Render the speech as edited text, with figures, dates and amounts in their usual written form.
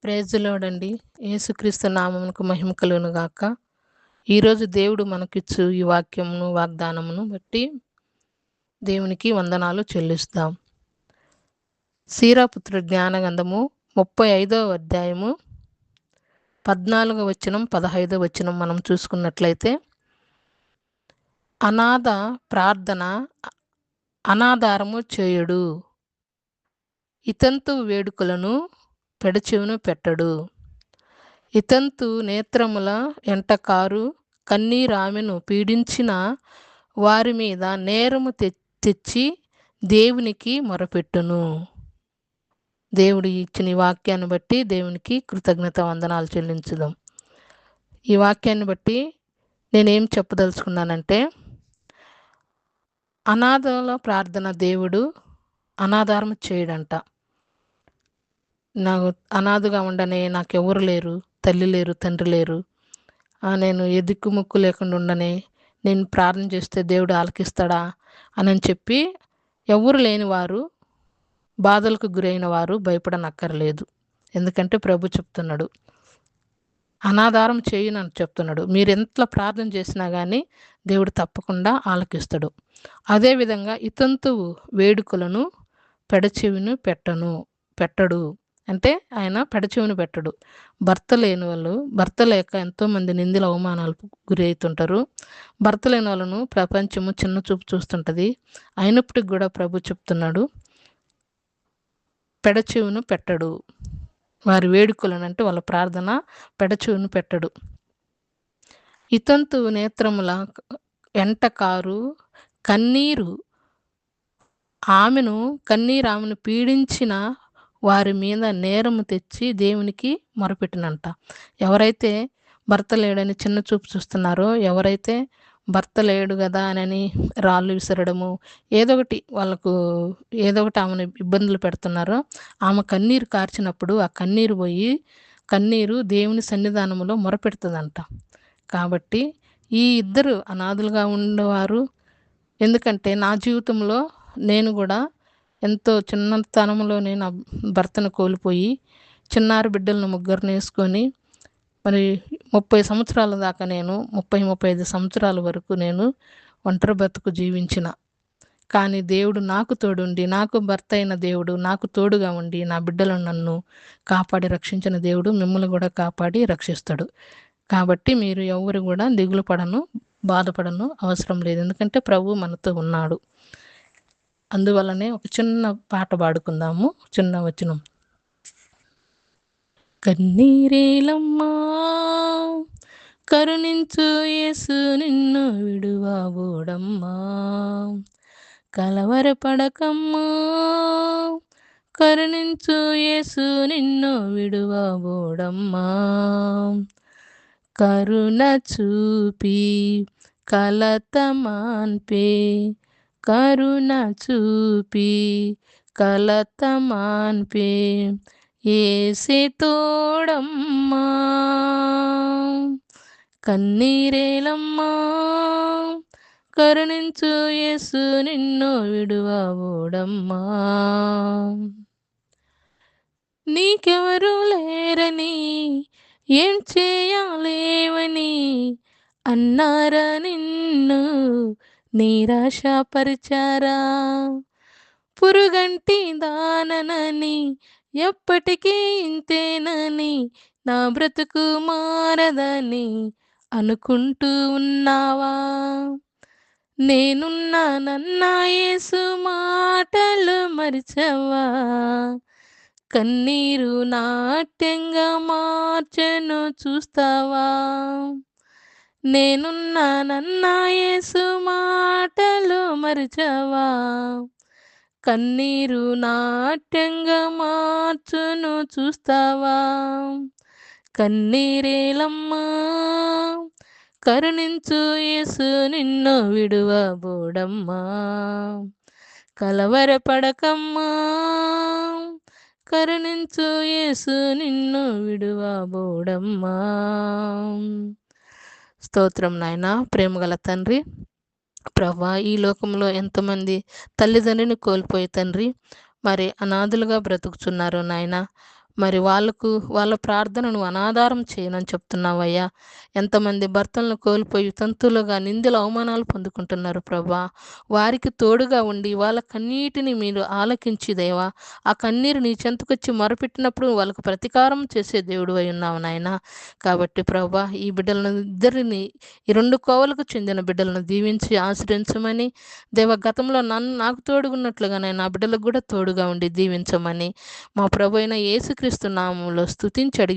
Praise the lord అండి. యేసుక్రీస్తు నామమునకు మహిమ కలుగును గాక. ఈరోజు దేవుడు మనకిచ్చు ఈ వాక్యమును, వాగ్దానమును బట్టి దేవునికి వందనాలు చెల్లిస్తాం. సీరాపుత్ర జ్ఞానగంధము 35వ అధ్యాయము 14వ వచనం 15వ వచనం మనం చూసుకున్నట్లయితే, అనాథ ప్రార్థన అనాధారము చేయుడు, ఇతంతు వేడుకలను పెడచెవిన పెట్టడు. ఇతంతు నేత్రముల ఎంటకారు కన్నీరామెను పీడించిన వారి మీద నేరము తెచ్చి దేవునికి మొరపెట్టును. దేవుడు ఇచ్చిన ఈ వాక్యాన్ని బట్టి దేవునికి కృతజ్ఞత వందనాలు చెల్లించుదాం. ఈ వాక్యాన్ని బట్టి నేనేం చెప్పదలుచుకున్నానంటే, అనాథల ప్రార్థన దేవుడు అనాధారం చేయడంట. నాకు అనాథగా ఉండనే, నాకెవరు లేరు, తల్లి లేరు, తండ్రి లేరు, నేను ఎదుక్కు ముక్కు లేకుండా ఉండనే, నేను ప్రార్థన చేస్తే దేవుడు ఆలకిస్తాడా అని చెప్పి ఎవరు లేని వారు, బాధలకు గురైన వారు భయపడనక్కర్లేదు. ఎందుకంటే ప్రభు చెప్తున్నాడు, అనాధారం చేయనని చెప్తున్నాడు. మీరు ఎంత ప్రార్థన చేసినా కానీ దేవుడు తప్పకుండా ఆలకిస్తాడు. అదేవిధంగా ఇతంతు వేడుకలను పెడచెవిని పెట్టడు. అంటే ఆయన పెడచెవిని పెట్టడు. భర్త లేని వాళ్ళు, భర్త లేక ఎంతోమంది నిందల అవమానాలకు గురి అవుతుంటారు. భర్త లేని వాళ్ళను ప్రపంచము చిన్న చూపు చూస్తుంటుంది. అయినప్పటికి కూడా ప్రభు చెప్తున్నాడు, పెడచెవిని పెట్టడు. వారి వేడుకలను, అంటే వాళ్ళ ప్రార్థన పెడచెవిని పెట్టడు. ఇతంతు నేత్రముల ఎంటకారు కన్నీరు ఆమెను పీడించిన వారి మీద నేరము తెచ్చి దేవునికి మొరపెట్టినంట. ఎవరైతే భర్త లేడని చిన్న చూపు చూస్తున్నారో, ఎవరైతే భర్త లేడు కదా అని రాళ్ళు విసరడము, ఏదో ఒకటి ఆమెను ఇబ్బందులు పెడుతున్నారో, ఆమె కన్నీరు కార్చినప్పుడు ఆ కన్నీరు దేవుని సన్నిధానంలో మొరపెడుతుందంట. కాబట్టి ఈ ఇద్దరు అనాథులుగా ఉండేవారు. ఎందుకంటే నా జీవితంలో నేను కూడా ఎంతో చిన్నతనంలోనే నా భర్తను కోల్పోయి చిన్నారి బిడ్డలను ముగ్గురిని వేసుకొని మరి 30 సంవత్సరాల దాకా నేను 35 సంవత్సరాల వరకు నేను ఒంటరి బతుకు జీవించిన. కానీ దేవుడు నాకు తోడుండి, నాకు భర్త అయిన దేవుడు నాకు తోడుగా ఉండి నా బిడ్డలను నన్ను కాపాడి రక్షించిన దేవుడు మిమ్మల్ని కూడా కాపాడి రక్షిస్తాడు. కాబట్టి మీరు ఎవరు కూడా దిగులు బాధపడను అవసరం లేదు. ఎందుకంటే ప్రభు మనతో ఉన్నాడు. అందువల్లనే ఒక చిన్న పాట పాడుకుందాము. చిన్న వచనం. కన్నీరేలమ్మా కరుణించు యేసు నిన్ను విడువబోడమ్మా, కలవరపడకమ్మా కరుణించు యేసు నిన్ను విడువబోడమ్మా, కరుణ చూపి కలత మాన్పే, కరుణ చూపి కలత మాన్పే యేసే తోడమ్మా, కన్నీరేలమ్మా కరుణించు యేసు నిన్ను విడువబోడమ్మా. నీకెవరు లేరని, ఏం చేయలేవని అన్నారా నిన్ను నిరాశపరిచారా, పురుగంటి దాననని ఎప్పటికీ ఇంతేనని నా బ్రతుకు మారదని అనుకుంటూ ఉన్నావా, నేనున్నానన్నా యేసు మాటలు మరిచావా, కన్నీరు నాట్యంగా మార్చెను చూస్తావా, నేనున్నానన్నా యేసు మాటలు మరిచావా, కన్నీరు నాట్యంగా మార్చును చూస్తావా, కన్నీరేలమ్మా కరుణించు యేసు నిన్ను విడువబోడమ్మా, కలవరపడకమ్మా కరుణించు యేసు నిన్ను విడువబోడమ్మా. స్తోత్రం నాయనా. ప్రేమగల తండ్రి, ప్రభా, ఈ లోకంలో ఎంతమంది తల్లిదండ్రిని కోల్పోయి తండ్రి మరి అనాథులుగా బ్రతుకుతున్నారు నాయన. మరి వాళ్ళ ప్రార్థనను అనాధారం చేయనని చెప్తున్నావయ్యా. ఎంతమంది భర్తలను కోల్పోయి తంతులుగా నిందలు అవమానాలు పొందుకుంటున్నారు ప్రభా. వారికి తోడుగా ఉండి వాళ్ళ కన్నీటిని మీరు ఆలకించి దేవా, ఆ కన్నీరు నీ చెంతకొచ్చి మొరపెట్టినప్పుడు వాళ్ళకు ప్రతీకారం చేసే దేవుడు అయి ఉన్నావు నాయన. కాబట్టి ప్రభా, ఈ బిడ్డలను ఇద్దరిని, ఈ రెండు కోవలకు చెందిన బిడ్డలను దీవించి ఆశ్రయించమని, గతంలో నాకు తోడుగున్నట్లుగానే నా బిడ్డలకు కూడా తోడుగా ఉండి దీవించమని మా ప్రభు అయిన యేసుక్రీస్తు నామములో స్తుతించి అడిగి